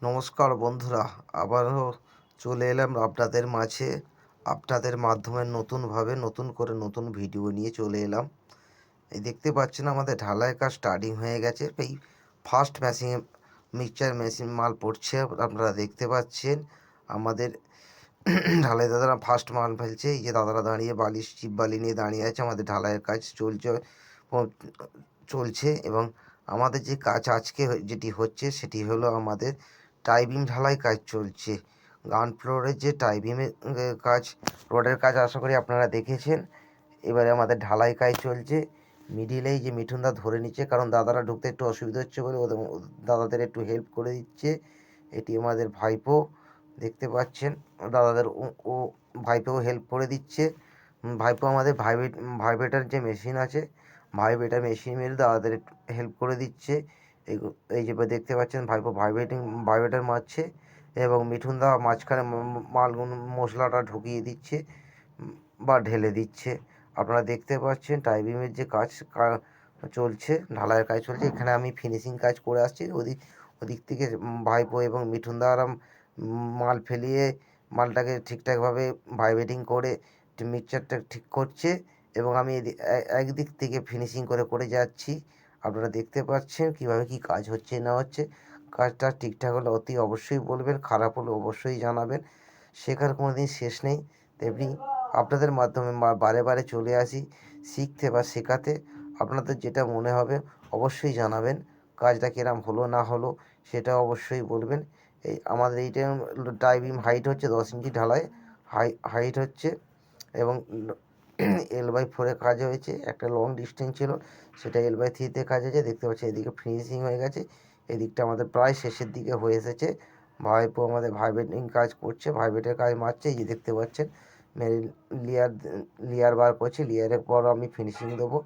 নমস্কার বন্ধুরা, আবারও চলে এলাম আপনাদের মাঝে। আপনাদের মাধ্যমে নতুন করে নতুন ভিডিও নিয়ে চলে এলাম। এই দেখতে পাচ্ছেন আমাদের ঢালাই কাজ স্টার্টিং হয়ে গেছে। এই ফার্স্ট মেশিন মিক্সচার মেশিন মাল পড়ছে, আপনারা দেখতে পাচ্ছেন। আমাদের ঢালাই দাদারা ফার্স্ট মাল ফেলছে। এই যে দাদারা দাঁড়িয়ে চিপ বালি নিয়ে দাঁড়িয়ে আছে। আমাদের ঢালাইয়ের কাজ চলছে এবং আমাদের যে কাজ আজকে যেটি হচ্ছে সেটি হলো আমাদের টাইবিম ঢালাই কাজ চলছে। গ্রাউন্ড ফ্লোরের যে টাইবিমের কাজ, রোডের কাজ আশা করি আপনারা দেখেছেন। এবারে আমাদের ঢালাই কাজ চলছে। মিডিলেই যে মিঠুনদা ধরে নিচ্ছে, কারণ দাদারা ঢুকতে একটু অসুবিধা হচ্ছে বলে দাদাদের একটু হেল্প করে দিচ্ছে। এটি আমাদের ভাইপো, দেখতে পাচ্ছেন। দাদাদের ও ভাইপোও হেল্প করে দিচ্ছে। ভাইপো আমাদের ভাইব্রেটার যে মেশিন আছে, ভাইব্রেটার মেশিন মেরে দাদাদের একটু হেল্প করে দিচ্ছে। এই যে দেখতে পাচ্ছেন ভাইপো ভাইব্রেটার মারছে এবং মিঠুনদা মাঝখানে মালগুলো মশলাটা ঢুকিয়ে দিচ্ছে বা ঢেলে দিচ্ছে। আপনারা দেখতে পাচ্ছেন টাইবিমের যে কাজ চলছে, ঢালাইয়ের কাজ চলছে। এখানে আমি ফিনিশিং কাজ করে আসছি। ওদিক থেকে ভাইপো এবং মিঠুনদা আরাম মাল ফেলিয়ে মালটাকে ঠিকঠাকভাবে ভাইব্রেটিং করে মিক্সচারটা ঠিক করছে এবং আমি একদিক থেকে ফিনিশিং করে যাচ্ছি। আপনারা দেখতে পাচ্ছেন কীভাবে কী কাজ হচ্ছে না হচ্ছে। কাজটা ঠিকঠাক হলে অতি অবশ্যই বলবেন, খারাপ হলে অবশ্যই জানাবেন। শেখার কোনো দিন শেষ নেই, তেমনি আপনাদের মাধ্যমে বারে বারে চলে আসি শিখতে বা শেখাতে। আপনাদের যেটা মনে হবে অবশ্যই জানাবেন। কাজটা কিরম হলো না হলো সেটা অবশ্যই বলবেন। এই আমাদের এইটা টাইবিম হাইট হচ্ছে 10 ইঞ্চি ঢালাই হাইট হচ্ছে এবং L/4 কাজ হয়েছে। একটা লং ডিস্টেন্স ছিল, সেটা L/3 কাজ হয়েছে। দেখতে পাচ্ছি এদিকে ফিনিশিং হয়ে গেছে। এদিকটা আমাদের প্রায় শেষের দিকে হয়ে এসেছে। ভাইপো আমাদের ভাইব্রেটিং কাজ করছে, ভাইব্রেটের কাজ মারছে। এই যে দেখতে পাচ্ছেন লেয়ার বার করছে। লেয়ারের পর আমি ফিনিশিং দেবো।